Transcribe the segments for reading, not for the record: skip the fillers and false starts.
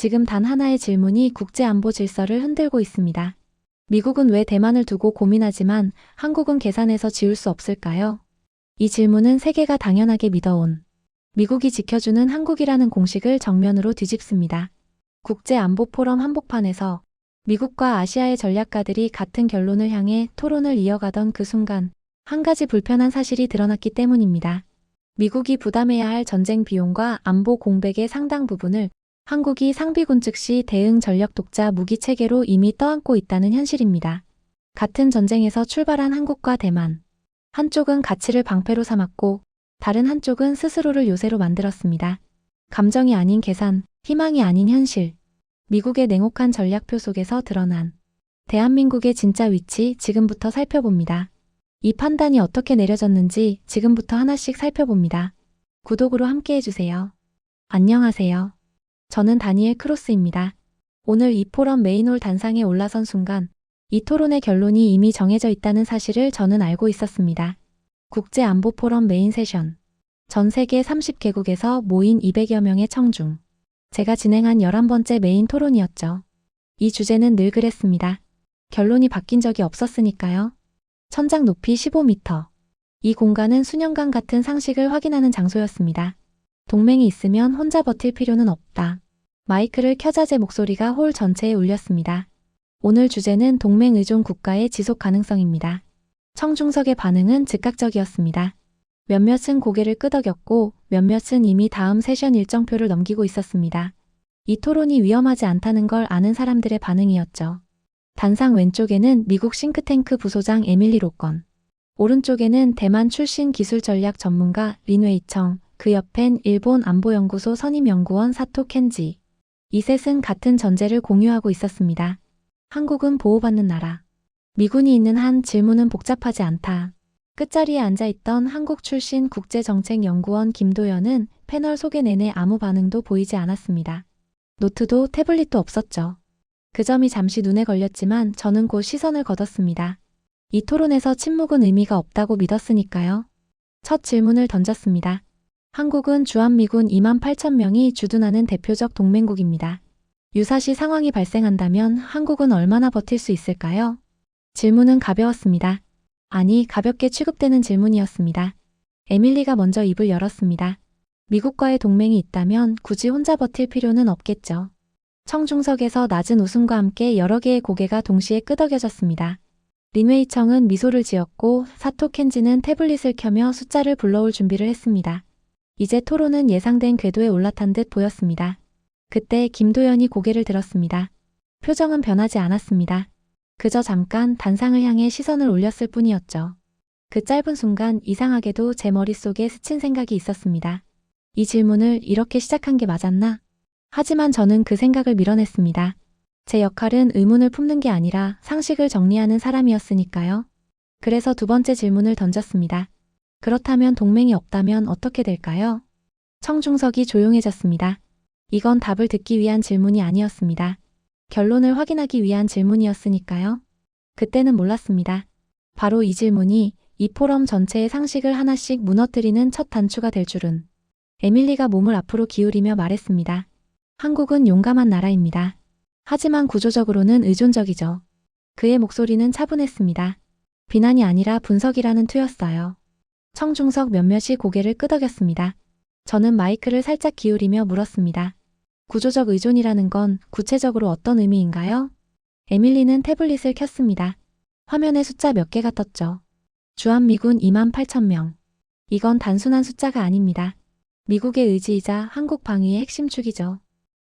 지금 단 하나의 질문이 국제 안보 질서를 흔들고 있습니다. 미국은 왜 대만을 두고 고민하지만 한국은 계산해서 지울 수 없을까요? 이 질문은 세계가 당연하게 믿어온 미국이 지켜주는 한국이라는 공식을 정면으로 뒤집습니다. 국제안보포럼 한복판에서 미국과 아시아의 전략가들이 같은 결론을 향해 토론을 이어가던 그 순간 한 가지 불편한 사실이 드러났기 때문입니다. 미국이 부담해야 할 전쟁 비용과 안보 공백의 상당 부분을 한국이 상비군 즉시 대응 전력 독자 무기 체계로 이미 떠안고 있다는 현실입니다. 같은 전쟁에서 출발한 한국과 대만. 한쪽은 가치를 방패로 삼았고 다른 한쪽은 스스로를 요새로 만들었습니다. 감정이 아닌 계산, 희망이 아닌 현실. 미국의 냉혹한 전략표 속에서 드러난 대한민국의 진짜 위치 지금부터 살펴봅니다. 이 판단이 어떻게 내려졌는지 지금부터 하나씩 살펴봅니다. 구독으로 함께 해주세요. 안녕하세요. 저는 다니엘 크로스입니다. 오늘 이 포럼 메인홀 단상에 올라선 순간 이 토론의 결론이 이미 정해져 있다는 사실을 저는 알고 있었습니다. 국제안보포럼 메인 세션. 전 세계 30개국에서 모인 200여 명의 청중. 제가 진행한 11번째 메인 토론이었죠. 이 주제는 늘 그랬습니다. 결론이 바뀐 적이 없었으니까요. 천장 높이 15m. 이 공간은 수년간 같은 상식을 확인하는 장소였습니다. 동맹이 있으면 혼자 버틸 필요는 없다. 마이크를 켜자 제 목소리가 홀 전체에 울렸습니다. 오늘 주제는 동맹 의존 국가의 지속 가능성입니다. 청중석의 반응은 즉각적이었습니다. 몇몇은 고개를 끄덕였고 몇몇은 이미 다음 세션 일정표를 넘기고 있었습니다. 이 토론이 위험하지 않다는 걸 아는 사람들의 반응이었죠. 단상 왼쪽에는 미국 싱크탱크 부소장 에밀리 로건, 오른쪽에는 대만 출신 기술전략 전문가 린웨이청, 그 옆엔 일본 안보연구소 선임연구원 사토 켄지. 이 셋은 같은 전제를 공유하고 있었습니다. 한국은 보호받는 나라. 미군이 있는 한 질문은 복잡하지 않다. 끝자리에 앉아있던 한국 출신 국제정책연구원 김도연은 패널 소개 내내 아무 반응도 보이지 않았습니다. 노트도 태블릿도 없었죠. 그 점이 잠시 눈에 걸렸지만 저는 곧 시선을 거뒀습니다. 이 토론에서 침묵은 의미가 없다고 믿었으니까요. 첫 질문을 던졌습니다. 한국은 주한미군 28,000명이 주둔하는 대표적 동맹국입니다. 유사시 상황이 발생한다면 한국은 얼마나 버틸 수 있을까요? 질문은 가벼웠습니다. 아니, 가볍게 취급되는 질문이었습니다. 에밀리가 먼저 입을 열었습니다. 미국과의 동맹이 있다면 굳이 혼자 버틸 필요는 없겠죠. 청중석에서 낮은 웃음과 함께 여러 개의 고개가 동시에 끄덕여졌습니다. 린웨이청은 미소를 지었고 사토 켄지는 태블릿을 켜며 숫자를 불러올 준비를 했습니다. 이제 토론은 예상된 궤도에 올라탄 듯 보였습니다. 그때 김도연이 고개를 들었습니다. 표정은 변하지 않았습니다. 그저 잠깐 단상을 향해 시선을 올렸을 뿐이었죠. 그 짧은 순간 이상하게도 제 머릿속에 스친 생각이 있었습니다. 이 질문을 이렇게 시작한 게 맞았나? 하지만 저는 그 생각을 밀어냈습니다. 제 역할은 의문을 품는 게 아니라 상식을 정리하는 사람이었으니까요. 그래서 두 번째 질문을 던졌습니다. 그렇다면 동맹이 없다면 어떻게 될까요? 청중석이 조용해졌습니다. 이건 답을 듣기 위한 질문이 아니었습니다. 결론을 확인하기 위한 질문이었으니까요. 그때는 몰랐습니다. 바로 이 질문이 이 포럼 전체의 상식을 하나씩 무너뜨리는 첫 단추가 될 줄은. 에밀리가 몸을 앞으로 기울이며 말했습니다. 한국은 용감한 나라입니다. 하지만 구조적으로는 의존적이죠. 그의 목소리는 차분했습니다. 비난이 아니라 분석이라는 투였어요. 청중석 몇몇이 고개를 끄덕였습니다. 저는 마이크를 살짝 기울이며 물었습니다. 구조적 의존이라는 건 구체적으로 어떤 의미인가요? 에밀리는 태블릿을 켰습니다. 화면에 숫자 몇 개가 떴죠. 주한미군 28,000명. 이건 단순한 숫자가 아닙니다. 미국의 의지이자 한국 방위의 핵심 축이죠.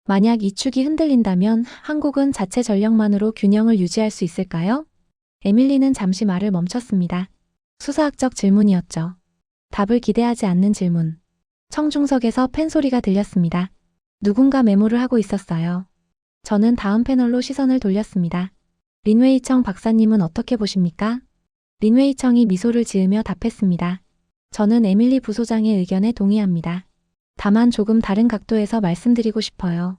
만약 이 축이 흔들린다면 한국은 자체 전력만으로 균형을 유지할 수 있을까요? 에밀리는 잠시 말을 멈췄습니다. 수사학적 질문이었죠. 답을 기대하지 않는 질문. 청중석에서 팬소리가 들렸습니다. 누군가 메모를 하고 있었어요. 저는 다음 패널로 시선을 돌렸습니다. 린웨이청 박사님은 어떻게 보십니까? 린웨이청이 미소를 지으며 답했습니다. 저는 에밀리 부소장의 의견에 동의합니다. 다만 조금 다른 각도에서 말씀드리고 싶어요.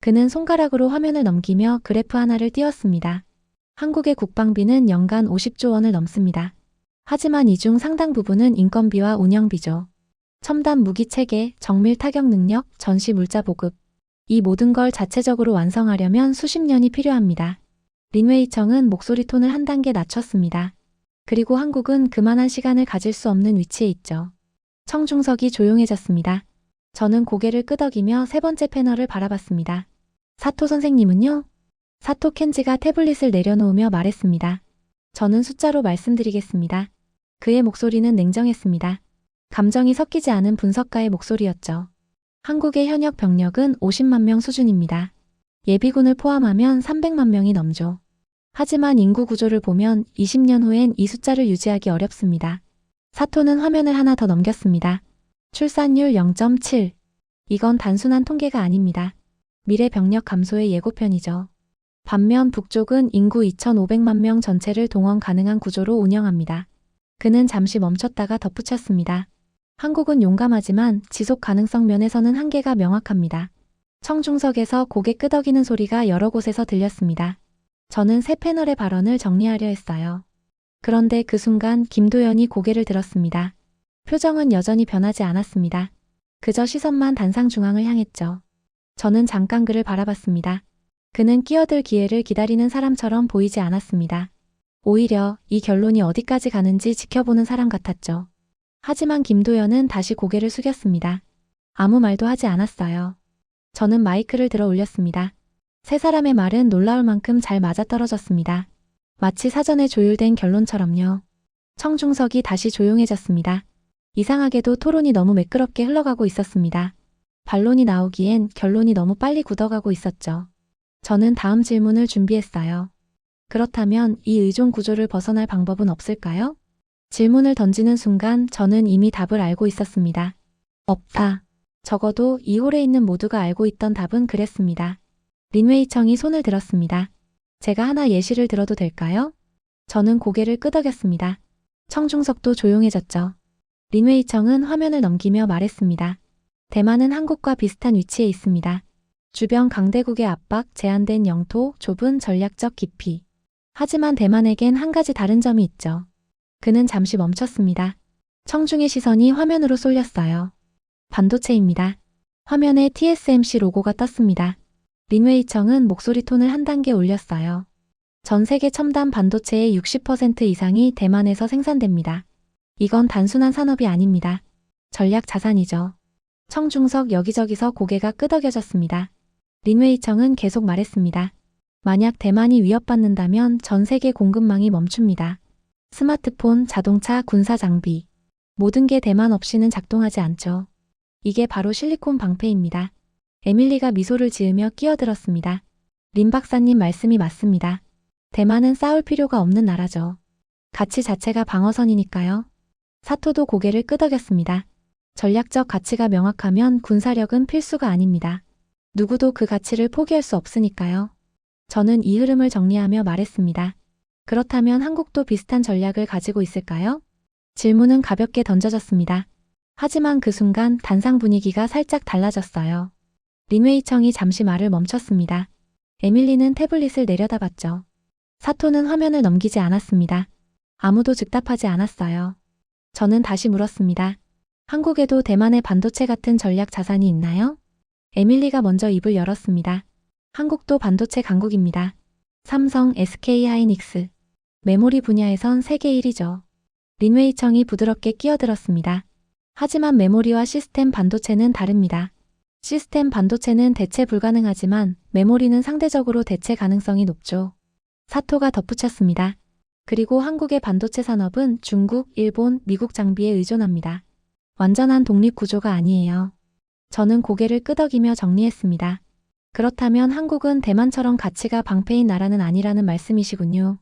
그는 손가락으로 화면을 넘기며 그래프 하나를 띄웠습니다. 한국의 국방비는 연간 50조 원을 넘습니다. 하지만 이 중 상당 부분은 인건비와 운영비죠. 첨단 무기 체계, 정밀 타격 능력, 전시 물자 보급. 이 모든 걸 자체적으로 완성하려면 수십 년이 필요합니다. 린웨이 청은 목소리 톤을 한 단계 낮췄습니다. 그리고 한국은 그만한 시간을 가질 수 없는 위치에 있죠. 청중석이 조용해졌습니다. 저는 고개를 끄덕이며 세 번째 패널을 바라봤습니다. 사토 선생님은요? 사토 켄지가 태블릿을 내려놓으며 말했습니다. 저는 숫자로 말씀드리겠습니다. 그의 목소리는 냉정했습니다. 감정이 섞이지 않은 분석가의 목소리였죠. 한국의 현역 병력은 50만 명 수준입니다. 예비군을 포함하면 300만 명이 넘죠. 하지만 인구 구조를 보면 20년 후엔 이 숫자를 유지하기 어렵습니다. 사토는 화면을 하나 더 넘겼습니다. 출산율 0.7. 이건 단순한 통계가 아닙니다. 미래 병력 감소의 예고편이죠. 반면 북쪽은 인구 2,500만 명 전체를 동원 가능한 구조로 운영합니다. 그는 잠시 멈췄다가 덧붙였습니다. 한국은 용감하지만 지속 가능성 면에서는 한계가 명확합니다. 청중석에서 고개 끄덕이는 소리가 여러 곳에서 들렸습니다. 저는 세 패널의 발언을 정리하려 했어요. 그런데 그 순간 김도연이 고개를 들었습니다. 표정은 여전히 변하지 않았습니다. 그저 시선만 단상 중앙을 향했죠. 저는 잠깐 그를 바라봤습니다. 그는 끼어들 기회를 기다리는 사람처럼 보이지 않았습니다. 오히려 이 결론이 어디까지 가는지 지켜보는 사람 같았죠. 하지만 김도연은 다시 고개를 숙였습니다. 아무 말도 하지 않았어요. 저는 마이크를 들어 올렸습니다. 세 사람의 말은 놀라울 만큼 잘 맞아떨어졌습니다. 마치 사전에 조율된 결론처럼요. 청중석이 다시 조용해졌습니다. 이상하게도 토론이 너무 매끄럽게 흘러가고 있었습니다. 반론이 나오기엔 결론이 너무 빨리 굳어가고 있었죠. 저는 다음 질문을 준비했어요. 그렇다면 이 의존 구조를 벗어날 방법은 없을까요? 질문을 던지는 순간 저는 이미 답을 알고 있었습니다. 없다. 적어도 이 홀에 있는 모두가 알고 있던 답은 그랬습니다. 린웨이 청이 손을 들었습니다. 제가 하나 예시를 들어도 될까요? 저는 고개를 끄덕였습니다. 청중석도 조용해졌죠. 린웨이 청은 화면을 넘기며 말했습니다. 대만은 한국과 비슷한 위치에 있습니다. 주변 강대국의 압박, 제한된 영토, 좁은 전략적 깊이. 하지만 대만에겐 한 가지 다른 점이 있죠. 그는 잠시 멈췄습니다. 청중의 시선이 화면으로 쏠렸어요. 반도체입니다. 화면에 TSMC 로고가 떴습니다. 린웨이 청은 목소리 톤을 한 단계 올렸어요. 전 세계 첨단 반도체의 60% 이상이 대만에서 생산됩니다. 이건 단순한 산업이 아닙니다. 전략 자산이죠. 청중석 여기저기서 고개가 끄덕여졌습니다. 린웨이 청은 계속 말했습니다. 만약 대만이 위협받는다면 전 세계 공급망이 멈춥니다. 스마트폰, 자동차, 군사 장비. 모든 게 대만 없이는 작동하지 않죠. 이게 바로 실리콘 방패입니다. 에밀리가 미소를 지으며 끼어들었습니다. 린 박사님 말씀이 맞습니다. 대만은 싸울 필요가 없는 나라죠. 가치 자체가 방어선이니까요. 사토도 고개를 끄덕였습니다. 전략적 가치가 명확하면 군사력은 필수가 아닙니다. 누구도 그 가치를 포기할 수 없으니까요. 저는 이 흐름을 정리하며 말했습니다. 그렇다면 한국도 비슷한 전략을 가지고 있을까요? 질문은 가볍게 던져졌습니다. 하지만 그 순간 단상 분위기가 살짝 달라졌어요. 린웨이 청이 잠시 말을 멈췄습니다. 에밀리는 태블릿을 내려다봤죠. 사토는 화면을 넘기지 않았습니다. 아무도 즉답하지 않았어요. 저는 다시 물었습니다. 한국에도 대만의 반도체 같은 전략 자산이 있나요? 에밀리가 먼저 입을 열었습니다. 한국도 반도체 강국입니다. 삼성, SK 하이닉스. 메모리 분야에선 세계 1위죠. 린웨이 청이 부드럽게 끼어들었습니다. 하지만 메모리와 시스템 반도체는 다릅니다. 시스템 반도체는 대체 불가능하지만 메모리는 상대적으로 대체 가능성이 높죠. 사토가 덧붙였습니다. 그리고 한국의 반도체 산업은 중국, 일본, 미국 장비에 의존합니다. 완전한 독립 구조가 아니에요. 저는 고개를 끄덕이며 정리했습니다. 그렇다면 한국은 대만처럼 가치가 방패인 나라는 아니라는 말씀이시군요.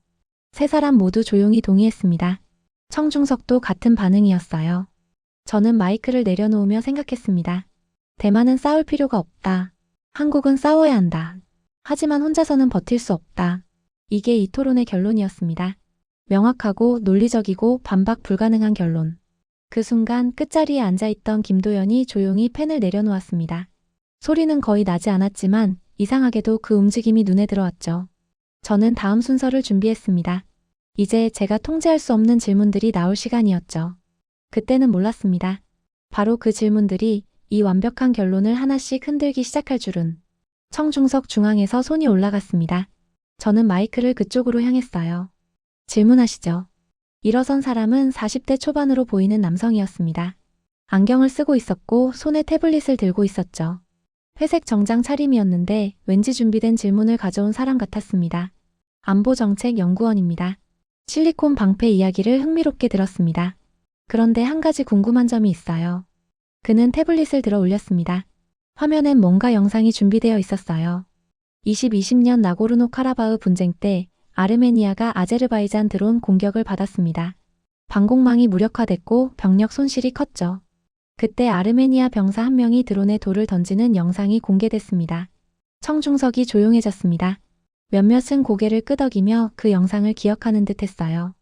세 사람 모두 조용히 동의했습니다. 청중석도 같은 반응이었어요. 저는 마이크를 내려놓으며 생각했습니다. 대만은 싸울 필요가 없다. 한국은 싸워야 한다. 하지만 혼자서는 버틸 수 없다. 이게 이 토론의 결론이었습니다. 명확하고 논리적이고 반박 불가능한 결론. 그 순간 끝자리에 앉아있던 김도연이 조용히 펜을 내려놓았습니다. 소리는 거의 나지 않았지만 이상하게도 그 움직임이 눈에 들어왔죠. 저는 다음 순서를 준비했습니다. 이제 제가 통제할 수 없는 질문들이 나올 시간이었죠. 그때는 몰랐습니다. 바로 그 질문들이 이 완벽한 결론을 하나씩 흔들기 시작할 줄은. 청중석 중앙에서 손이 올라갔습니다. 저는 마이크를 그쪽으로 향했어요. 질문하시죠. 일어선 사람은 40대 초반으로 보이는 남성이었습니다. 안경을 쓰고 있었고 손에 태블릿을 들고 있었죠. 회색 정장 차림이었는데 왠지 준비된 질문을 가져온 사람 같았습니다. 안보정책연구원입니다. 실리콘 방패 이야기를 흥미롭게 들었습니다. 그런데 한 가지 궁금한 점이 있어요. 그는 태블릿을 들어 올렸습니다. 화면엔 뭔가 영상이 준비되어 있었어요. 2020년 나고르노카라바흐 분쟁 때 아르메니아가 아제르바이잔 드론 공격을 받았습니다. 방공망이 무력화됐고 병력 손실이 컸죠. 그때 아르메니아 병사 한 명이 드론에 돌을 던지는 영상이 공개됐습니다. 청중석이 조용해졌습니다. 몇몇은 고개를 끄덕이며 그 영상을 기억하는 듯 했어요.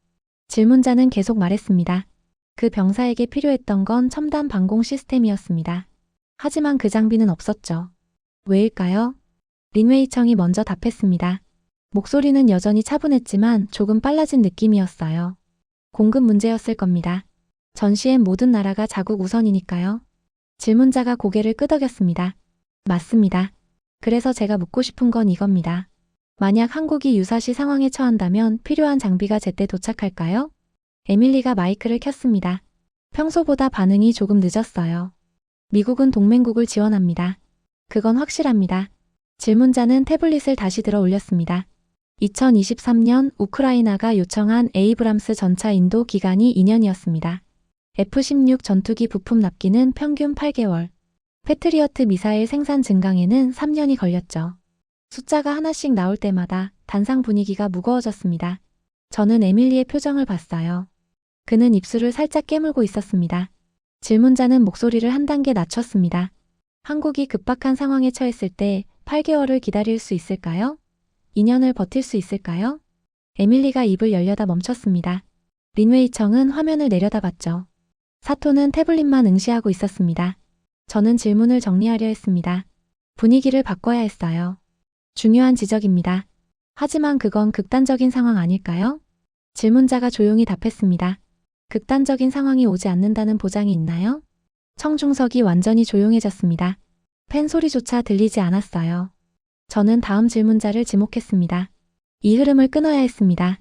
질문자는 계속 말했습니다. 그 병사에게 필요했던 건 첨단 방공 시스템이었습니다. 하지만 그 장비는 없었죠. 왜일까요? 린웨이청이 먼저 답했습니다. 목소리는 여전히 차분했지만 조금 빨라진 느낌이었어요. 공급 문제였을 겁니다. 전시엔 모든 나라가 자국 우선이니까요. 질문자가 고개를 끄덕였습니다. 맞습니다. 그래서 제가 묻고 싶은 건 이겁니다. 만약 한국이 유사시 상황에 처한다면 필요한 장비가 제때 도착할까요? 에밀리가 마이크를 켰습니다. 평소보다 반응이 조금 늦었어요. 미국은 동맹국을 지원합니다. 그건 확실합니다. 질문자는 태블릿을 다시 들어 올렸습니다. 2023년 우크라이나가 요청한 에이브람스 전차 인도 기간이 2년이었습니다. F-16 전투기 부품 납기는 평균 8개월. 패트리어트 미사일 생산 증강에는 3년이 걸렸죠. 숫자가 하나씩 나올 때마다 단상 분위기가 무거워졌습니다. 저는 에밀리의 표정을 봤어요. 그는 입술을 살짝 깨물고 있었습니다. 질문자는 목소리를 한 단계 낮췄습니다. 한국이 급박한 상황에 처했을 때 8개월을 기다릴 수 있을까요? 2년을 버틸 수 있을까요? 에밀리가 입을 열려다 멈췄습니다. 린웨이청은 화면을 내려다봤죠. 사토는 태블릿만 응시하고 있었습니다. 저는 질문을 정리하려 했습니다. 분위기를 바꿔야 했어요. 중요한 지적입니다. 하지만 그건 극단적인 상황 아닐까요? 질문자가 조용히 답했습니다. 극단적인 상황이 오지 않는다는 보장이 있나요? 청중석이 완전히 조용해졌습니다. 팬 소리조차 들리지 않았어요. 저는 다음 질문자를 지목했습니다. 이 흐름을 끊어야 했습니다.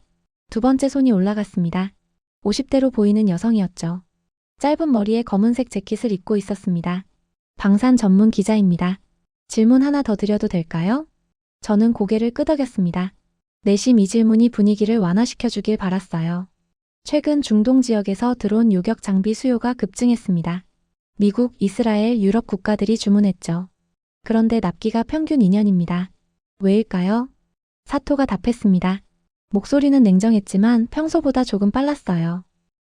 두 번째 손이 올라갔습니다. 50대로 보이는 여성이었죠. 짧은 머리에 검은색 재킷을 입고 있었습니다. 방산 전문 기자입니다. 질문 하나 더 드려도 될까요? 저는 고개를 끄덕였습니다. 내심 이 질문이 분위기를 완화시켜주길 바랐어요. 최근 중동 지역에서 드론 요격 장비 수요가 급증했습니다. 미국, 이스라엘, 유럽 국가들이 주문했죠. 그런데 납기가 평균 2년입니다. 왜일까요? 사토가 답했습니다. 목소리는 냉정했지만 평소보다 조금 빨랐어요.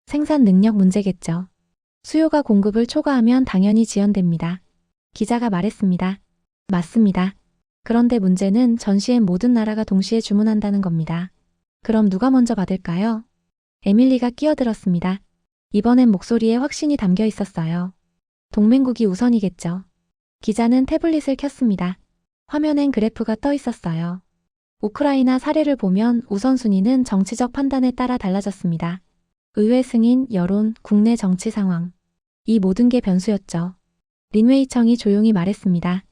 생산 능력 문제겠죠. 수요가 공급을 초과하면 당연히 지연됩니다. 기자가 말했습니다. 맞습니다. 그런데 문제는 전시엔 모든 나라가 동시에 주문한다는 겁니다. 그럼 누가 먼저 받을까요? 에밀리가 끼어들었습니다. 이번엔 목소리에 확신이 담겨 있었어요. 동맹국이 우선이겠죠. 기자는 태블릿을 켰습니다. 화면엔 그래프가 떠 있었어요. 우크라이나 사례를 보면 우선순위는 정치적 판단에 따라 달라졌습니다. 의회 승인, 여론, 국내 정치 상황. 이 모든 게 변수였죠. 린웨이청이 조용히 말했습니다.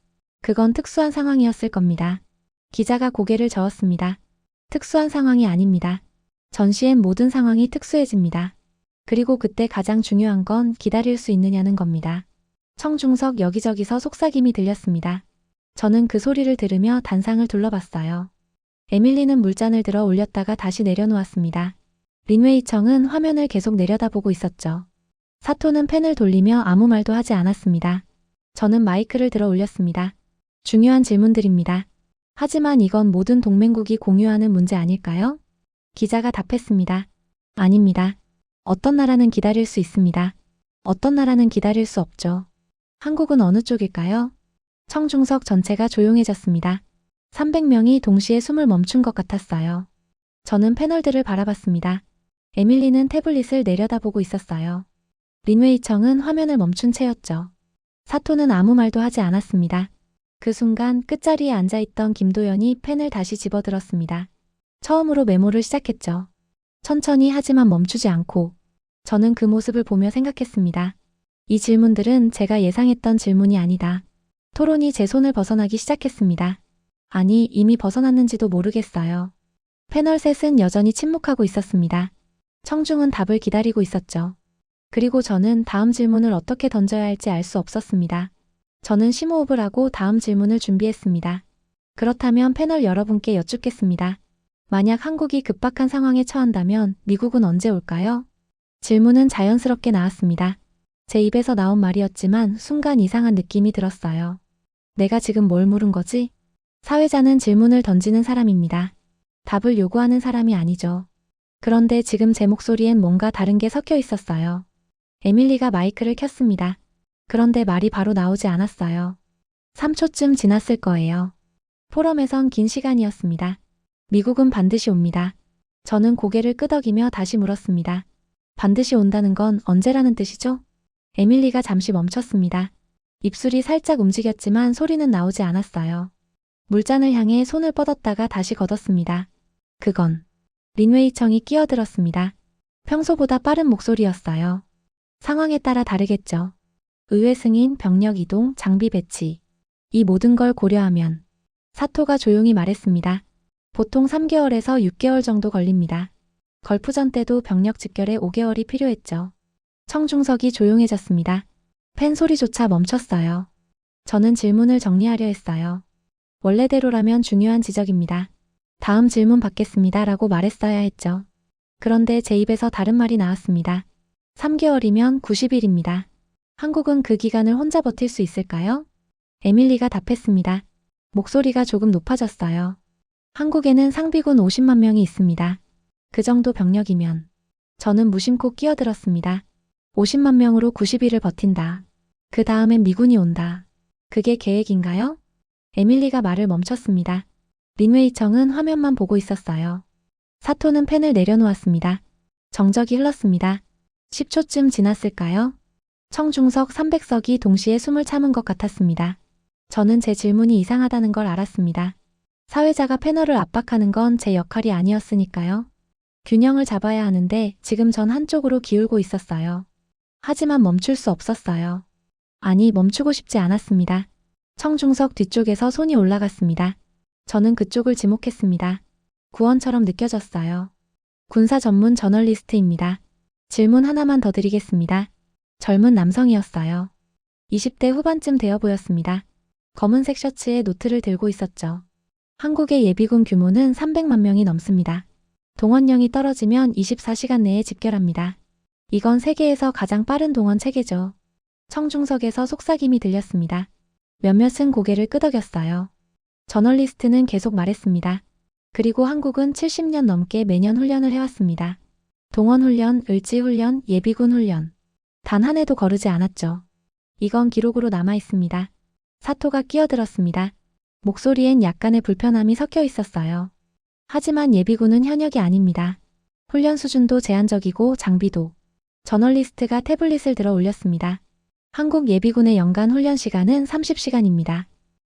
그건 특수한 상황이었을 겁니다. 기자가 고개를 저었습니다. 특수한 상황이 아닙니다. 전시엔 모든 상황이 특수해집니다. 그리고 그때 가장 중요한 건 기다릴 수 있느냐는 겁니다. 청중석 여기저기서 속삭임이 들렸습니다. 저는 그 소리를 들으며 단상을 둘러봤어요. 에밀리는 물잔을 들어 올렸다가 다시 내려놓았습니다. 린웨이청은 화면을 계속 내려다보고 있었죠. 사토는 펜을 돌리며 아무 말도 하지 않았습니다. 저는 마이크를 들어 올렸습니다. 중요한 질문들입니다. 하지만 이건 모든 동맹국이 공유하는 문제 아닐까요? 기자가 답했습니다. 아닙니다. 어떤 나라는 기다릴 수 있습니다. 어떤 나라는 기다릴 수 없죠. 한국은 어느 쪽일까요? 청중석 전체가 조용해졌습니다. 300명이 동시에 숨을 멈춘 것 같았어요. 저는 패널들을 바라봤습니다. 에밀리는 태블릿을 내려다보고 있었어요. 린웨이청은 화면을 멈춘 채였죠. 사토는 아무 말도 하지 않았습니다. 그 순간 끝자리에 앉아있던 김도연이 펜을 다시 집어들었습니다. 처음으로 메모를 시작했죠. 천천히 하지만 멈추지 않고. 저는 그 모습을 보며 생각했습니다. 이 질문들은 제가 예상했던 질문이 아니다. 토론이 제 손을 벗어나기 시작했습니다. 아니, 이미 벗어났는지도 모르겠어요. 패널 셋은 여전히 침묵하고 있었습니다. 청중은 답을 기다리고 있었죠. 그리고 저는 다음 질문을 어떻게 던져야 할지 알 수 없었습니다. 저는 심호흡을 하고 다음 질문을 준비했습니다. 그렇다면 패널 여러분께 여쭙겠습니다. 만약 한국이 급박한 상황에 처한다면 미국은 언제 올까요? 질문은 자연스럽게 나왔습니다. 제 입에서 나온 말이었지만 순간 이상한 느낌이 들었어요. 내가 지금 뭘 물은 거지? 사회자는 질문을 던지는 사람입니다. 답을 요구하는 사람이 아니죠. 그런데 지금 제 목소리엔 뭔가 다른 게 섞여 있었어요. 에밀리가 마이크를 켰습니다. 그런데 말이 바로 나오지 않았어요. 3초쯤 지났을 거예요. 포럼에선 긴 시간이었습니다. 미국은 반드시 옵니다. 저는 고개를 끄덕이며 다시 물었습니다. 반드시 온다는 건 언제라는 뜻이죠? 에밀리가 잠시 멈췄습니다. 입술이 살짝 움직였지만 소리는 나오지 않았어요. 물잔을 향해 손을 뻗었다가 다시 걷었습니다. 그건 린웨이 청이 끼어들었습니다. 평소보다 빠른 목소리였어요. 상황에 따라 다르겠죠. 의회 승인, 병력 이동, 장비 배치. 이 모든 걸 고려하면 사토가 조용히 말했습니다. 보통 3개월에서 6개월 정도 걸립니다. 걸프전 때도 병력 집결에 5개월이 필요했죠. 청중석이 조용해졌습니다. 팬 소리조차 멈췄어요. 저는 질문을 정리하려 했어요. 원래대로라면 중요한 지적입니다. 다음 질문 받겠습니다 라고 말했어야 했죠. 그런데 제 입에서 다른 말이 나왔습니다. 3개월이면 90일입니다. 한국은 그 기간을 혼자 버틸 수 있을까요? 에밀리가 답했습니다. 목소리가 조금 높아졌어요. 한국에는 상비군 50만 명이 있습니다. 그 정도 병력이면. 저는 무심코 끼어들었습니다. 50만 명으로 90일을 버틴다. 그 다음엔 미군이 온다. 그게 계획인가요? 에밀리가 말을 멈췄습니다. 린웨이 청은 화면만 보고 있었어요. 사토는 펜을 내려놓았습니다. 정적이 흘렀습니다. 10초쯤 지났을까요? 청중석 300석이 동시에 숨을 참은 것 같았습니다. 저는 제 질문이 이상하다는 걸 알았습니다. 사회자가 패널을 압박하는 건 제 역할이 아니었으니까요. 균형을 잡아야 하는데 지금 전 한쪽으로 기울고 있었어요. 하지만 멈출 수 없었어요. 아니, 멈추고 싶지 않았습니다. 청중석 뒤쪽에서 손이 올라갔습니다. 저는 그쪽을 지목했습니다. 구원처럼 느껴졌어요. 군사 전문 저널리스트입니다. 질문 하나만 더 드리겠습니다. 젊은 남성이었어요. 20대 후반쯤 되어 보였습니다. 검은색 셔츠에 노트를 들고 있었죠. 한국의 예비군 규모는 300만 명이 넘습니다. 동원령이 떨어지면 24시간 내에 집결합니다. 이건 세계에서 가장 빠른 동원 체계죠. 청중석에서 속삭임이 들렸습니다. 몇몇은 고개를 끄덕였어요. 저널리스트는 계속 말했습니다. 그리고 한국은 70년 넘게 매년 훈련을 해왔습니다. 동원훈련, 을지훈련, 예비군 훈련. 단 한 해도 거르지 않았죠. 이건 기록으로 남아 있습니다. 사토가 끼어들었습니다. 목소리엔 약간의 불편함이 섞여 있었어요. 하지만 예비군은 현역이 아닙니다. 훈련 수준도 제한적이고 장비도. 저널리스트가 태블릿을 들어 올렸습니다. 한국 예비군의 연간 훈련 시간은 30시간입니다.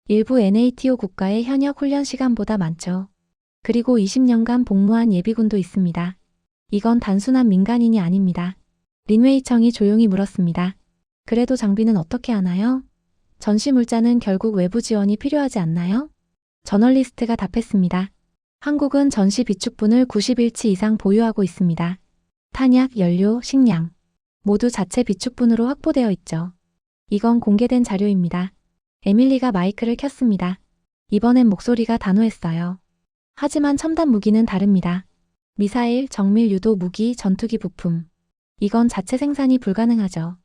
일부 NATO 국가의 현역 훈련 시간보다 많죠. 그리고 20년간 복무한 예비군도 있습니다. 이건 단순한 민간인이 아닙니다. 린웨이 청이 조용히 물었습니다. 그래도 장비는 어떻게 하나요? 전시 물자는 결국 외부 지원이 필요하지 않나요? 저널리스트가 답했습니다. 한국은 전시 비축분을 90일치 이상 보유하고 있습니다. 탄약, 연료, 식량 모두 자체 비축분으로 확보되어 있죠. 이건 공개된 자료입니다. 에밀리가 마이크를 켰습니다. 이번엔 목소리가 단호했어요. 하지만 첨단 무기는 다릅니다. 미사일, 정밀 유도 무기, 전투기 부품. 이건 자체 생산이 불가능하죠.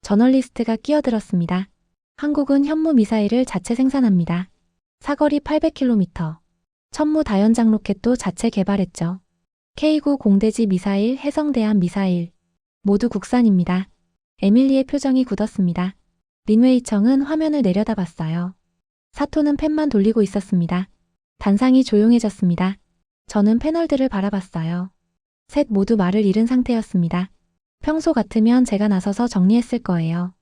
저널리스트가 끼어들었습니다. 한국은 현무 미사일을 자체 생산합니다. 사거리 800km. 천무 다연장 로켓도 자체 개발했죠. K9 공대지 미사일, 해성대함 미사일. 모두 국산입니다. 에밀리의 표정이 굳었습니다. 린웨이 청은 화면을 내려다봤어요. 사토는 펜만 돌리고 있었습니다. 단상이 조용해졌습니다. 저는 패널들을 바라봤어요. 셋 모두 말을 잃은 상태였습니다. 평소 같으면 제가 나서서 정리했을 거예요.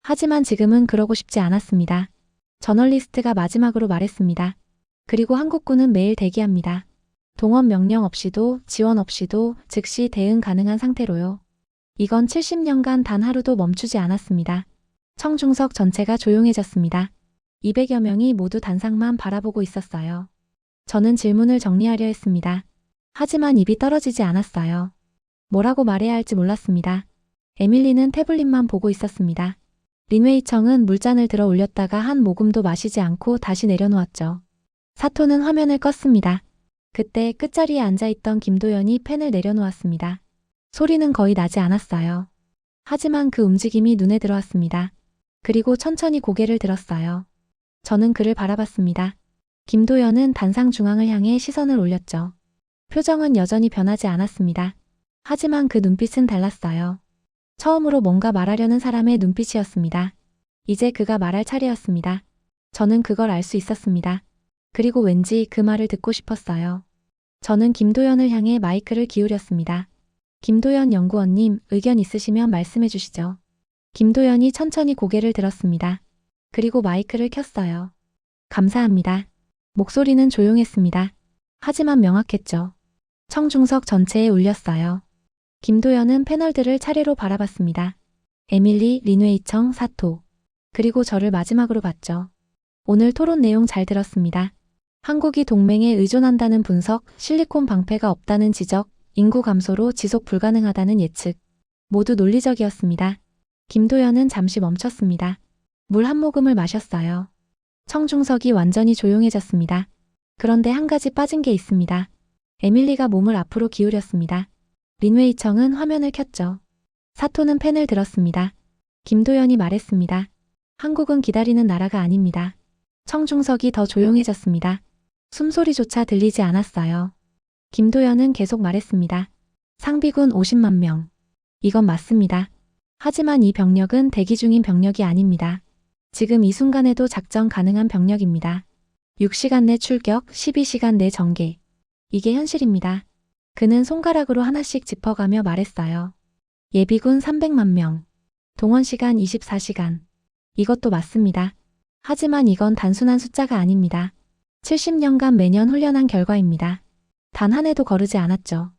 하지만 지금은 그러고 싶지 않았습니다. 저널리스트가 마지막으로 말했습니다. 그리고 한국군은 매일 대기합니다. 동원 명령 없이도 지원 없이도 즉시 대응 가능한 상태로요. 이건 70년간 단 하루도 멈추지 않았습니다. 청중석 전체가 조용해졌습니다. 200여 명이 모두 단상만 바라보고 있었어요. 저는 질문을 정리하려 했습니다. 하지만 입이 떨어지지 않았어요. 뭐라고 말해야 할지 몰랐습니다. 에밀리는 태블릿만 보고 있었습니다. 린웨이 청은 물잔을 들어 올렸다가 한 모금도 마시지 않고 다시 내려놓았죠. 사토는 화면을 껐습니다. 그때 끝자리에 앉아있던 김도연이 펜을 내려놓았습니다. 소리는 거의 나지 않았어요. 하지만 그 움직임이 눈에 들어왔습니다. 그리고 천천히 고개를 들었어요. 저는 그를 바라봤습니다. 김도연은 단상 중앙을 향해 시선을 올렸죠. 표정은 여전히 변하지 않았습니다. 하지만 그 눈빛은 달랐어요. 처음으로 뭔가 말하려는 사람의 눈빛이었습니다. 이제 그가 말할 차례였습니다. 저는 그걸 알 수 있었습니다. 그리고 왠지 그 말을 듣고 싶었어요. 저는 김도연을 향해 마이크를 기울였습니다. 김도연 연구원님, 의견 있으시면 말씀해 주시죠. 김도연이 천천히 고개를 들었습니다. 그리고 마이크를 켰어요. 감사합니다. 목소리는 조용했습니다. 하지만 명확했죠. 청중석 전체에 울렸어요. 김도연은 패널들을 차례로 바라봤습니다. 에밀리, 린웨이 청, 사토. 그리고 저를 마지막으로 봤죠. 오늘 토론 내용 잘 들었습니다. 한국이 동맹에 의존한다는 분석, 실리콘 방패가 없다는 지적, 인구 감소로 지속 불가능하다는 예측. 모두 논리적이었습니다. 김도연은 잠시 멈췄습니다. 물 한 모금을 마셨어요. 청중석이 완전히 조용해졌습니다. 그런데 한 가지 빠진 게 있습니다. 에밀리가 몸을 앞으로 기울였습니다. 린웨이 청은 화면을 켰죠. 사토는 펜을 들었습니다. 김도연이 말했습니다. 한국은 기다리는 나라가 아닙니다. 청중석이 더 조용해졌습니다. 숨소리조차 들리지 않았어요. 김도연은 계속 말했습니다. 상비군 50만 명. 이건 맞습니다. 하지만 이 병력은 대기 중인 병력이 아닙니다. 지금 이 순간에도 작전 가능한 병력입니다. 6시간 내 출격, 12시간 내 전개. 이게 현실입니다. 그는 손가락으로 하나씩 짚어가며 말했어요. 예비군 300만 명. 동원 시간 24시간. 이것도 맞습니다. 하지만 이건 단순한 숫자가 아닙니다. 70년간 매년 훈련한 결과입니다. 단 한 해도 거르지 않았죠.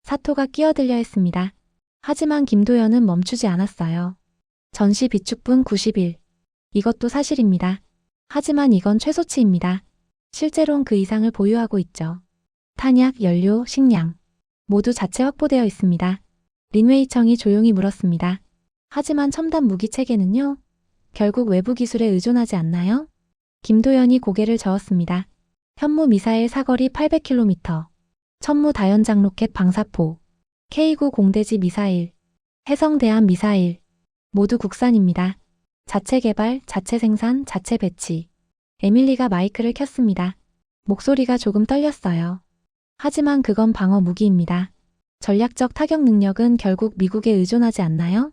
사토가 끼어들려 했습니다. 하지만 김도연은 멈추지 않았어요. 전시 비축분 90일. 이것도 사실입니다. 하지만 이건 최소치입니다. 실제론 그 이상을 보유하고 있죠. 탄약, 연료, 식량. 모두 자체 확보되어 있습니다. 린웨이 청이 조용히 물었습니다. 하지만 첨단 무기 체계는요? 결국 외부 기술에 의존하지 않나요? 김도연이 고개를 저었습니다. 현무 미사일 사거리 800km, 천무 다연장 로켓 방사포, K9 공대지 미사일, 해성대함 미사일, 모두 국산입니다. 자체 개발, 자체 생산, 자체 배치. 에밀리가 마이크를 켰습니다. 목소리가 조금 떨렸어요. 하지만 그건 방어 무기입니다. 전략적 타격 능력은 결국 미국에 의존하지 않나요?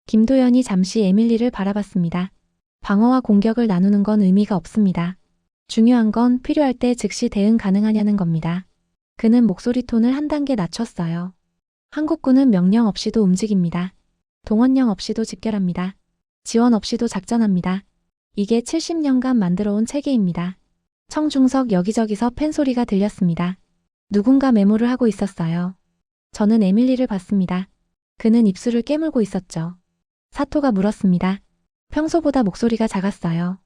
김도연이 잠시 에밀리를 바라봤습니다. 방어와 공격을 나누는 건 의미가 없습니다. 중요한 건 필요할 때 즉시 대응 가능하냐는 겁니다. 그는 목소리 톤을 한 단계 낮췄어요. 한국군은 명령 없이도 움직입니다. 동원령 없이도 집결합니다. 지원 없이도 작전합니다. 이게 70년간 만들어온 체계입니다. 청중석 여기저기서 팬소리가 들렸습니다. 누군가 메모를 하고 있었어요. 저는 에밀리를 봤습니다. 그는 입술을 깨물고 있었죠. 사토가 물었습니다. 평소보다 목소리가 작았어요.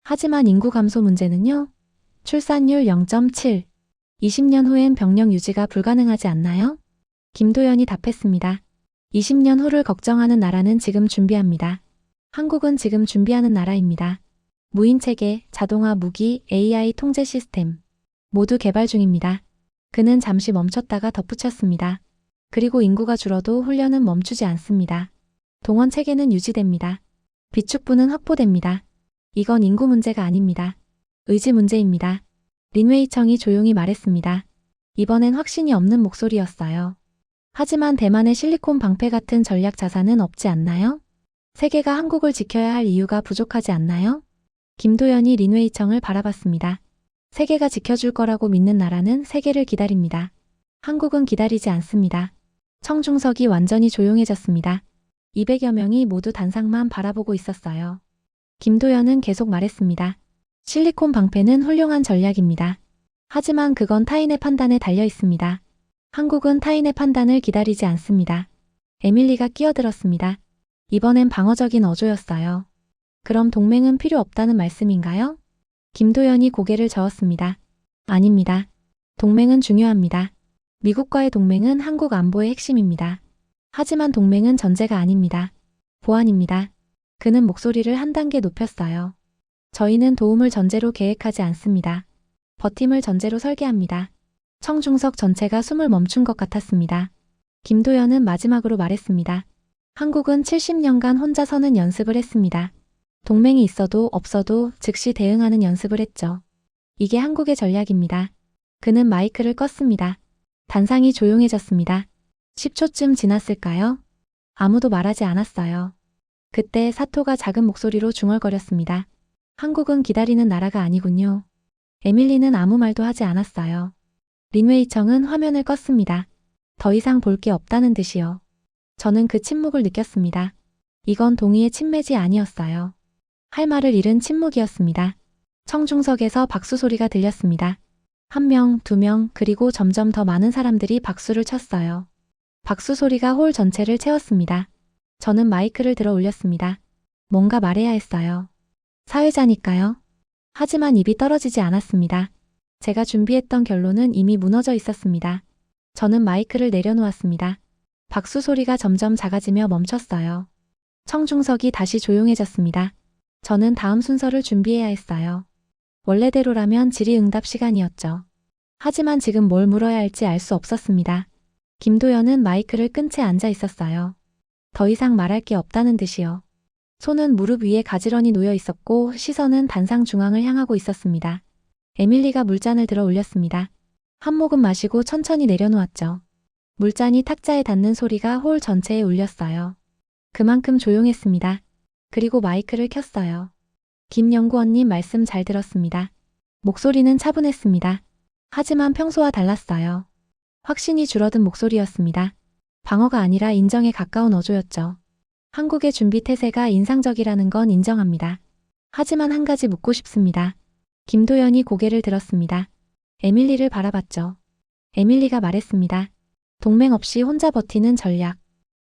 하지만 인구 감소 문제는요? 출산율 0.7. 20년 후엔 병력 유지가 불가능하지 않나요? 김도연이 답했습니다. 20년 후를 걱정하는 나라는 지금 준비합니다. 한국은 지금 준비하는 나라입니다. 무인체계, 자동화 무기, AI 통제 시스템. 모두 개발 중입니다. 그는 잠시 멈췄다가 덧붙였습니다. 그리고 인구가 줄어도 훈련은 멈추지 않습니다. 동원 체계는 유지됩니다. 비축부는 확보됩니다. 이건 인구 문제가 아닙니다. 의지 문제입니다. 린웨이 청이 조용히 말했습니다. 이번엔 확신이 없는 목소리였어요. 하지만 대만의 실리콘 방패 같은 전략 자산은 없지 않나요? 세계가 한국을 지켜야 할 이유가 부족하지 않나요? 김도연이 린웨이 청을 바라봤습니다. 세계가 지켜줄 거라고 믿는 나라는 세계를 기다립니다. 한국은 기다리지 않습니다. 청중석이 완전히 조용해졌습니다. 200여 명이 모두 단상만 바라보고 있었어요. 김도연은 계속 말했습니다. 실리콘 방패는 훌륭한 전략입니다. 하지만 그건 타인의 판단에 달려 있습니다. 한국은 타인의 판단을 기다리지 않습니다. 에밀리가 끼어들었습니다. 이번엔 방어적인 어조였어요. 그럼 동맹은 필요 없다는 말씀인가요? 김도연이 고개를 저었습니다. 아닙니다. 동맹은 중요합니다. 미국과의 동맹은 한국 안보의 핵심입니다. 하지만 동맹은 전제가 아닙니다. 보안입니다. 그는 목소리를 한 단계 높였어요. 저희는 도움을 전제로 계획하지 않습니다. 버팀을 전제로 설계합니다. 청중석 전체가 숨을 멈춘 것 같았습니다. 김도연은 마지막으로 말했습니다. 한국은 70년간 혼자 서는 연습을 했습니다. 동맹이 있어도 없어도 즉시 대응하는 연습을 했죠. 이게 한국의 전략입니다. 그는 마이크를 껐습니다. 단상이 조용해졌습니다. 10초쯤 지났을까요? 아무도 말하지 않았어요. 그때 사토가 작은 목소리로 중얼거렸습니다. 한국은 기다리는 나라가 아니군요. 에밀리는 아무 말도 하지 않았어요. 린웨이청은 화면을 껐습니다. 더 이상 볼 게 없다는 듯이요. 저는 그 침묵을 느꼈습니다. 이건 동의의 침매지 아니었어요. 할 말을 잃은 침묵이었습니다. 청중석에서 박수 소리가 들렸습니다. 1명, 2명, 그리고 점점 더 많은 사람들이 박수를 쳤어요. 박수 소리가 홀 전체를 채웠습니다. 저는 마이크를 들어 올렸습니다. 뭔가 말해야 했어요. 사회자니까요. 하지만 입이 떨어지지 않았습니다. 제가 준비했던 결론은 이미 무너져 있었습니다. 저는 마이크를 내려놓았습니다. 박수 소리가 점점 작아지며 멈췄어요. 청중석이 다시 조용해졌습니다. 저는 다음 순서를 준비해야 했어요. 원래대로라면 질의응답 시간이었죠. 하지만 지금 뭘 물어야 할지 알 수 없었습니다. 김도연은 마이크를 끈 채 앉아 있었어요. 더 이상 말할 게 없다는 듯이요. 손은 무릎 위에 가지런히 놓여 있었고 시선은 단상 중앙을 향하고 있었습니다. 에밀리가 물잔을 들어 올렸습니다. 한 모금 마시고 천천히 내려놓았죠. 물잔이 탁자에 닿는 소리가 홀 전체에 울렸어요. 그만큼 조용했습니다. 그리고 마이크를 켰어요. 김 연구원님 말씀 잘 들었습니다. 목소리는 차분했습니다. 하지만 평소와 달랐어요. 확신이 줄어든 목소리였습니다. 방어가 아니라 인정에 가까운 어조였죠. 한국의 준비 태세가 인상적이라는 건 인정합니다. 하지만 한 가지 묻고 싶습니다. 김도연이 고개를 들었습니다. 에밀리를 바라봤죠. 에밀리가 말했습니다. 동맹 없이 혼자 버티는 전략.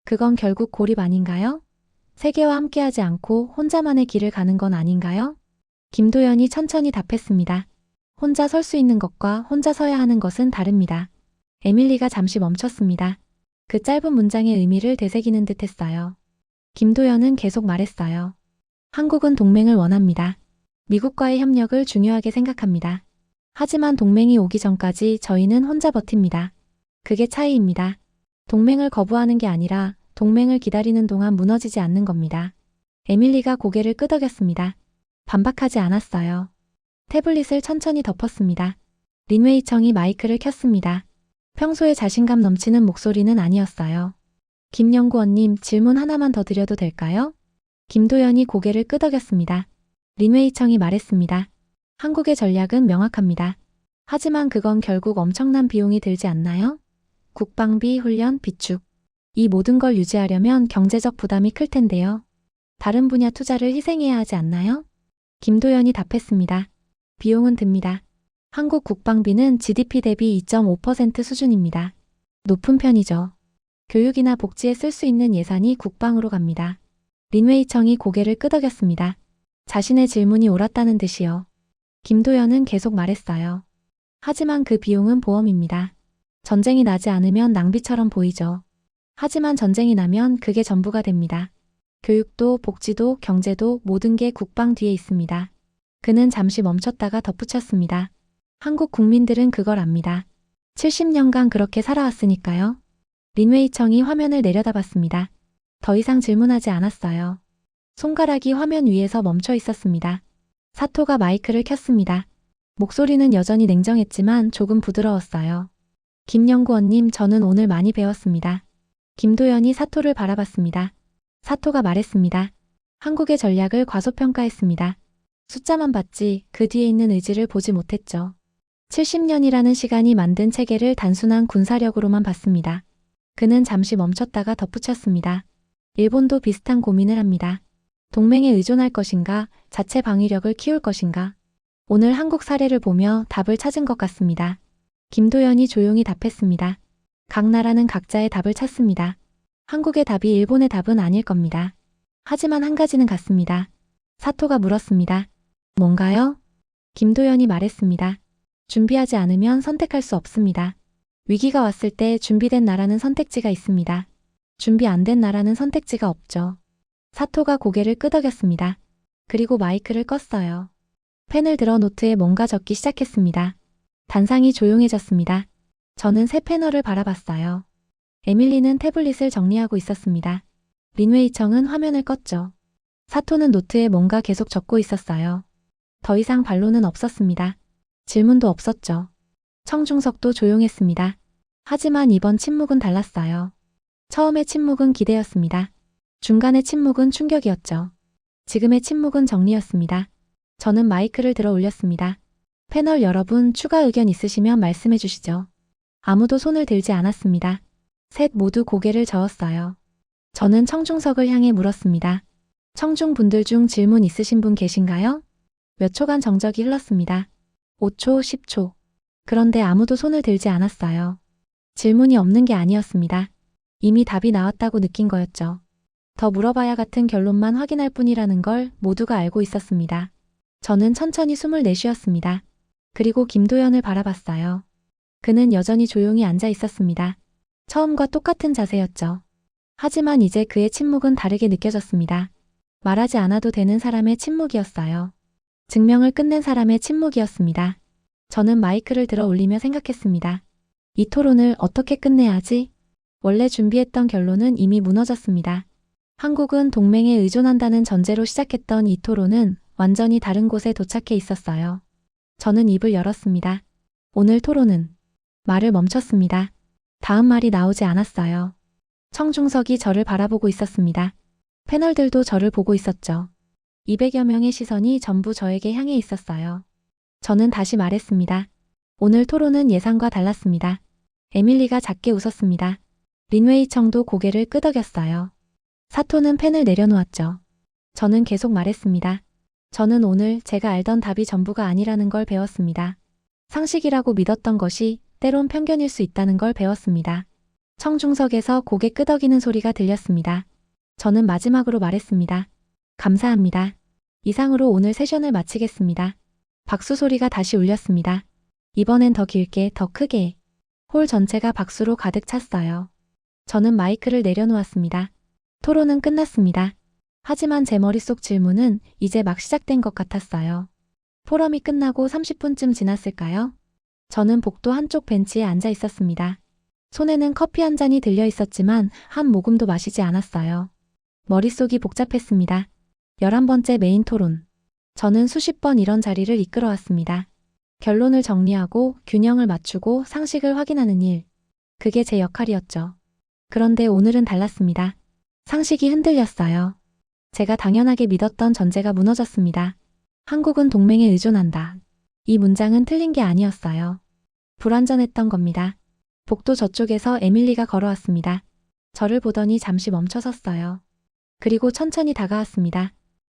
그건 결국 고립 아닌가요? 세계와 함께하지 않고 혼자만의 길을 가는 건 아닌가요? 김도연이 천천히 답했습니다. 혼자 설 수 있는 것과 혼자 서야 하는 것은 다릅니다. 에밀리가 잠시 멈췄습니다. 그 짧은 문장의 의미를 되새기는 듯 했어요. 김도연은 계속 말했어요. 한국은 동맹을 원합니다. 미국과의 협력을 중요하게 생각합니다. 하지만 동맹이 오기 전까지 저희는 혼자 버팁니다. 그게 차이입니다. 동맹을 거부하는 게 아니라 동맹을 기다리는 동안 무너지지 않는 겁니다. 에밀리가 고개를 끄덕였습니다. 반박하지 않았어요. 태블릿을 천천히 덮었습니다. 린웨이청이 마이크를 켰습니다. 평소에 자신감 넘치는 목소리는 아니었어요. 김 연구원님 질문 하나만 더 드려도 될까요? 김도연이 고개를 끄덕였습니다. 린웨이청이 말했습니다. 한국의 전략은 명확합니다. 하지만 그건 결국 엄청난 비용이 들지 않나요? 국방비, 훈련, 비축. 이 모든 걸 유지하려면 경제적 부담이 클 텐데요. 다른 분야 투자를 희생해야 하지 않나요? 김도연이 답했습니다. 비용은 듭니다. 한국 국방비는 GDP 대비 2.5% 수준입니다. 높은 편이죠. 교육이나 복지에 쓸 수 있는 예산이 국방으로 갑니다. 린웨이청이 고개를 끄덕였습니다. 자신의 질문이 옳았다는 듯이요. 김도연은 계속 말했어요. 하지만 그 비용은 보험입니다. 전쟁이 나지 않으면 낭비처럼 보이죠. 하지만 전쟁이 나면 그게 전부가 됩니다. 교육도 복지도 경제도 모든 게 국방 뒤에 있습니다. 그는 잠시 멈췄다가 덧붙였습니다. 한국 국민들은 그걸 압니다. 70년간 그렇게 살아왔으니까요. 린웨이청이 화면을 내려다봤습니다. 더 이상 질문하지 않았어요. 손가락이 화면 위에서 멈춰 있었습니다. 사토가 마이크를 켰습니다. 목소리는 여전히 냉정했지만 조금 부드러웠어요. 김 연구원님, 저는 오늘 많이 배웠습니다. 김도연이 사토를 바라봤습니다. 사토가 말했습니다. 한국의 전략을 과소평가했습니다. 숫자만 봤지 그 뒤에 있는 의지를 보지 못했죠. 70년이라는 시간이 만든 체계를 단순한 군사력으로만 봤습니다. 그는 잠시 멈췄다가 덧붙였습니다. 일본도 비슷한 고민을 합니다. 동맹에 의존할 것인가, 자체 방위력을 키울 것인가. 오늘 한국 사례를 보며 답을 찾은 것 같습니다. 김도연이 조용히 답했습니다. 각 나라는 각자의 답을 찾습니다. 한국의 답이 일본의 답은 아닐 겁니다. 하지만 한 가지는 같습니다. 사토가 물었습니다. 뭔가요? 김도연이 말했습니다. 준비하지 않으면 선택할 수 없습니다. 위기가 왔을 때 준비된 나라는 선택지가 있습니다. 준비 안 된 나라는 선택지가 없죠. 사토가 고개를 끄덕였습니다. 그리고 마이크를 껐어요. 펜을 들어 노트에 뭔가 적기 시작했습니다. 단상이 조용해졌습니다. 저는 새 패널을 바라봤어요. 에밀리는 태블릿을 정리하고 있었습니다. 린웨이청은 화면을 껐죠. 사토는 노트에 뭔가 계속 적고 있었어요. 더 이상 반론은 없었습니다. 질문도 없었죠. 청중석도 조용했습니다. 하지만 이번 침묵은 달랐어요. 처음의 침묵은 기대였습니다. 중간의 침묵은 충격이었죠. 지금의 침묵은 정리였습니다. 저는 마이크를 들어 올렸습니다. 패널 여러분, 추가 의견 있으시면 말씀해 주시죠. 아무도 손을 들지 않았습니다. 셋 모두 고개를 저었어요. 저는 청중석을 향해 물었습니다. 청중분들 중 질문 있으신 분 계신가요? 몇 초간 정적이 흘렀습니다. 5초, 10초. 그런데 아무도 손을 들지 않았어요. 질문이 없는 게 아니었습니다. 이미 답이 나왔다고 느낀 거였죠. 더 물어봐야 같은 결론만 확인할 뿐이라는 걸 모두가 알고 있었습니다. 저는 천천히 숨을 내쉬었습니다. 그리고 김도연을 바라봤어요. 그는 여전히 조용히 앉아 있었습니다. 처음과 똑같은 자세였죠. 하지만 이제 그의 침묵은 다르게 느껴졌습니다. 말하지 않아도 되는 사람의 침묵이었어요. 증명을 끝낸 사람의 침묵이었습니다. 저는 마이크를 들어 올리며 생각했습니다. 이 토론을 어떻게 끝내야 하지? 원래 준비했던 결론은 이미 무너졌습니다. 한국은 동맹에 의존한다는 전제로 시작했던 이 토론은 완전히 다른 곳에 도착해 있었어요. 저는 입을 열었습니다. 오늘 토론은 말을 멈췄습니다. 다음 말이 나오지 않았어요. 청중석이 저를 바라보고 있었습니다. 패널들도 저를 보고 있었죠. 200여 명의 시선이 전부 저에게 향해 있었어요. 저는 다시 말했습니다. 오늘 토론은 예상과 달랐습니다. 에밀리가 작게 웃었습니다. 린웨이 청도 고개를 끄덕였어요. 사토는 펜을 내려놓았죠. 저는 계속 말했습니다. 저는 오늘 제가 알던 답이 전부가 아니라는 걸 배웠습니다. 상식이라고 믿었던 것이 때론 편견일 수 있다는 걸 배웠습니다. 청중석에서 고개 끄덕이는 소리가 들렸습니다. 저는 마지막으로 말했습니다. 감사합니다. 이상으로 오늘 세션을 마치겠습니다. 박수 소리가 다시 울렸습니다. 이번엔 더 길게, 더 크게. 홀 전체가 박수로 가득 찼어요. 저는 마이크를 내려놓았습니다. 토론은 끝났습니다. 하지만 제 머릿속 질문은 이제 막 시작된 것 같았어요. 포럼이 끝나고 30분쯤 지났을까요? 저는 복도 한쪽 벤치에 앉아 있었습니다. 손에는 커피 한 잔이 들려 있었지만 한 모금도 마시지 않았어요. 머릿속이 복잡했습니다. 11번째 메인 토론. 저는 수십 번 이런 자리를 이끌어왔습니다. 결론을 정리하고 균형을 맞추고 상식을 확인하는 일. 그게 제 역할이었죠. 그런데 오늘은 달랐습니다. 상식이 흔들렸어요. 제가 당연하게 믿었던 전제가 무너졌습니다. 한국은 동맹에 의존한다. 이 문장은 틀린 게 아니었어요. 불완전했던 겁니다. 복도 저쪽에서 에밀리가 걸어왔습니다. 저를 보더니 잠시 멈춰 섰어요. 그리고 천천히 다가왔습니다.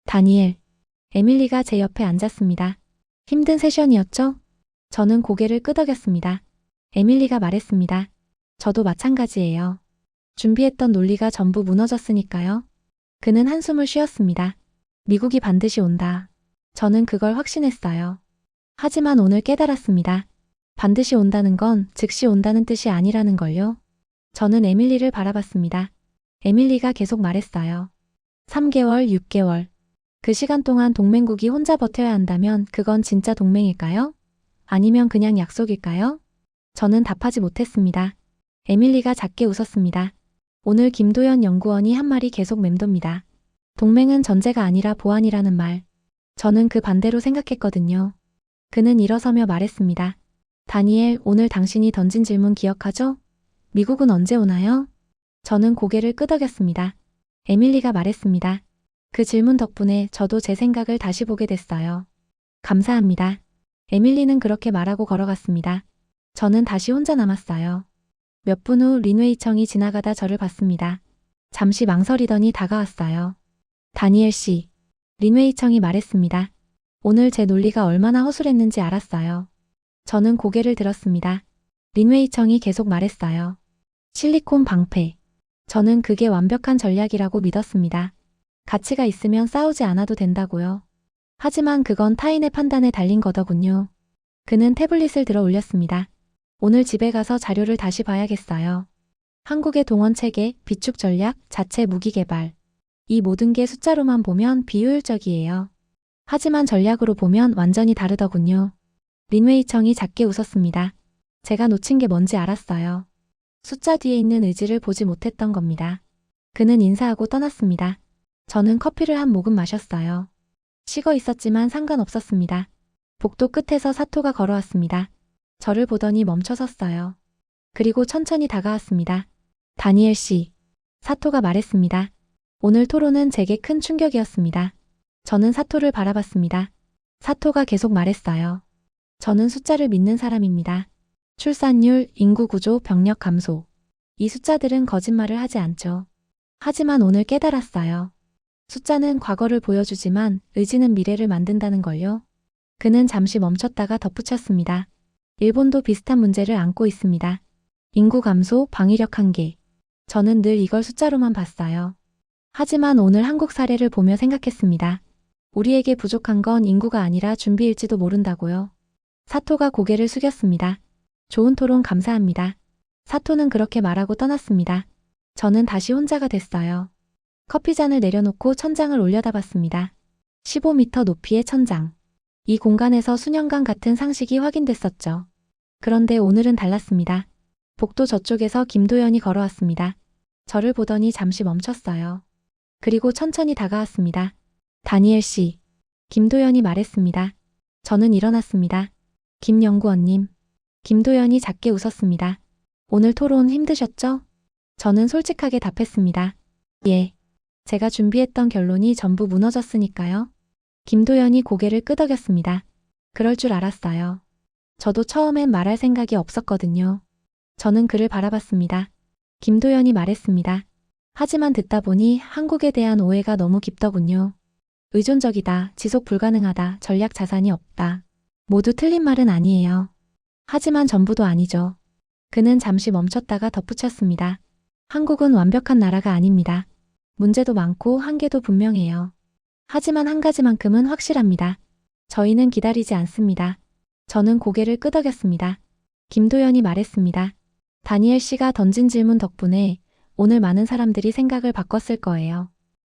다니엘. 에밀리가 제 옆에 앉았습니다. 힘든 세션이었죠? 저는 고개를 끄덕였습니다. 에밀리가 말했습니다. 저도 마찬가지예요. 준비했던 논리가 전부 무너졌으니까요. 그는 한숨을 쉬었습니다. 미국이 반드시 온다. 저는 그걸 확신했어요. 하지만 오늘 깨달았습니다. 반드시 온다는 건 즉시 온다는 뜻이 아니라는 걸요. 저는 에밀리를 바라봤습니다. 에밀리가 계속 말했어요. 3개월, 6개월. 그 시간 동안 동맹국이 혼자 버텨야 한다면 그건 진짜 동맹일까요? 아니면 그냥 약속일까요? 저는 답하지 못했습니다. 에밀리가 작게 웃었습니다. 오늘 김도연 연구원이 한 말이 계속 맴돕니다. 동맹은 전제가 아니라 보완이라는 말. 저는 그 반대로 생각했거든요. 그는 일어서며 말했습니다. 다니엘, 오늘 당신이 던진 질문 기억하죠? 미국은 언제 오나요? 저는 고개를 끄덕였습니다. 에밀리가 말했습니다. 그 질문 덕분에 저도 제 생각을 다시 보게 됐어요. 감사합니다. 에밀리는 그렇게 말하고 걸어갔습니다. 저는 다시 혼자 남았어요. 몇 분 후 린웨이청이 지나가다 저를 봤습니다. 잠시 망설이더니 다가왔어요. 다니엘 씨. 린웨이청이 말했습니다. 오늘 제 논리가 얼마나 허술했는지 알았어요. 저는 고개를 들었습니다. 린웨이청이 계속 말했어요. 실리콘 방패. 저는 그게 완벽한 전략이라고 믿었습니다. 가치가 있으면 싸우지 않아도 된다고요. 하지만 그건 타인의 판단에 달린 거더군요. 그는 태블릿을 들어 올렸습니다. 오늘 집에 가서 자료를 다시 봐야겠어요. 한국의 동원 체계, 비축 전략, 자체 무기 개발. 이 모든 게 숫자로만 보면 비효율적이에요. 하지만 전략으로 보면 완전히 다르더군요. 린웨이 청이 작게 웃었습니다. 제가 놓친 게 뭔지 알았어요. 숫자 뒤에 있는 의지를 보지 못했던 겁니다. 그는 인사하고 떠났습니다. 저는 커피를 한 모금 마셨어요. 식어 있었지만 상관없었습니다. 복도 끝에서 사토가 걸어왔습니다. 저를 보더니 멈춰 섰어요. 그리고 천천히 다가왔습니다. 다니엘 씨. 사토가 말했습니다. 오늘 토론은 제게 큰 충격이었습니다. 저는 사토를 바라봤습니다. 사토가 계속 말했어요. 저는 숫자를 믿는 사람입니다. 출산율, 인구 구조, 병력 감소. 이 숫자들은 거짓말을 하지 않죠. 하지만 오늘 깨달았어요. 숫자는 과거를 보여주지만 의지는 미래를 만든다는 걸요. 그는 잠시 멈췄다가 덧붙였습니다. 일본도 비슷한 문제를 안고 있습니다. 인구 감소, 방위력 한계. 저는 늘 이걸 숫자로만 봤어요. 하지만 오늘 한국 사례를 보며 생각했습니다. 우리에게 부족한 건 인구가 아니라 준비일지도 모른다고요. 사토가 고개를 숙였습니다. 좋은 토론 감사합니다. 사토는 그렇게 말하고 떠났습니다. 저는 다시 혼자가 됐어요. 커피잔을 내려놓고 천장을 올려다봤습니다. 15m 높이의 천장. 이 공간에서 수년간 같은 상식이 확인됐었죠. 그런데 오늘은 달랐습니다. 복도 저쪽에서 김도연이 걸어왔습니다. 저를 보더니 잠시 멈췄어요. 그리고 천천히 다가왔습니다. 다니엘 씨. 김도연이 말했습니다. 저는 일어났습니다. 김 연구원님. 김도연이 작게 웃었습니다. 오늘 토론 힘드셨죠? 저는 솔직하게 답했습니다. 예. 제가 준비했던 결론이 전부 무너졌으니까요. 김도연이 고개를 끄덕였습니다. 그럴 줄 알았어요. 저도 처음엔 말할 생각이 없었거든요. 저는 그를 바라봤습니다. 김도연이 말했습니다. 하지만 듣다 보니 한국에 대한 오해가 너무 깊더군요. 의존적이다, 지속 불가능하다, 전략 자산이 없다. 모두 틀린 말은 아니에요. 하지만 전부도 아니죠. 그는 잠시 멈췄다가 덧붙였습니다. 한국은 완벽한 나라가 아닙니다. 문제도 많고 한계도 분명해요. 하지만 한 가지만큼은 확실합니다. 저희는 기다리지 않습니다. 저는 고개를 끄덕였습니다. 김도연이 말했습니다. 다니엘 씨가 던진 질문 덕분에 오늘 많은 사람들이 생각을 바꿨을 거예요.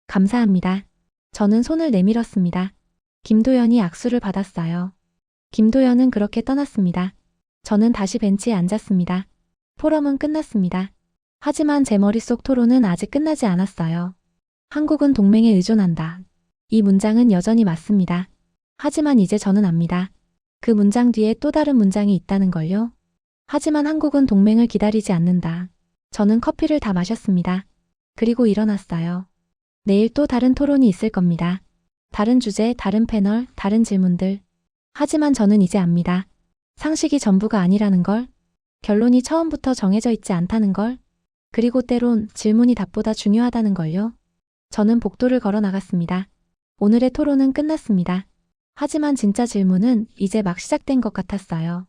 감사합니다. 저는 손을 내밀었습니다. 김도연이 악수를 받았어요. 김도연은 그렇게 떠났습니다. 저는 다시 벤치에 앉았습니다. 포럼은 끝났습니다. 하지만 제 머릿속 토론은 아직 끝나지 않았어요. 한국은 동맹에 의존한다. 이 문장은 여전히 맞습니다. 하지만 이제 저는 압니다. 그 문장 뒤에 또 다른 문장이 있다는 걸요. 하지만 한국은 동맹을 기다리지 않는다. 저는 커피를 다 마셨습니다. 그리고 일어났어요. 내일 또 다른 토론이 있을 겁니다. 다른 주제, 다른 패널, 다른 질문들. 하지만 저는 이제 압니다. 상식이 전부가 아니라는 걸. 결론이 처음부터 정해져 있지 않다는 걸. 그리고 때론 질문이 답보다 중요하다는 걸요. 저는 복도를 걸어 나갔습니다. 오늘의 토론은 끝났습니다. 하지만 진짜 질문은 이제 막 시작된 것 같았어요.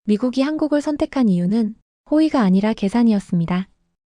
미국이 한국을 선택한 이유는 호의가 아니라 계산이었습니다.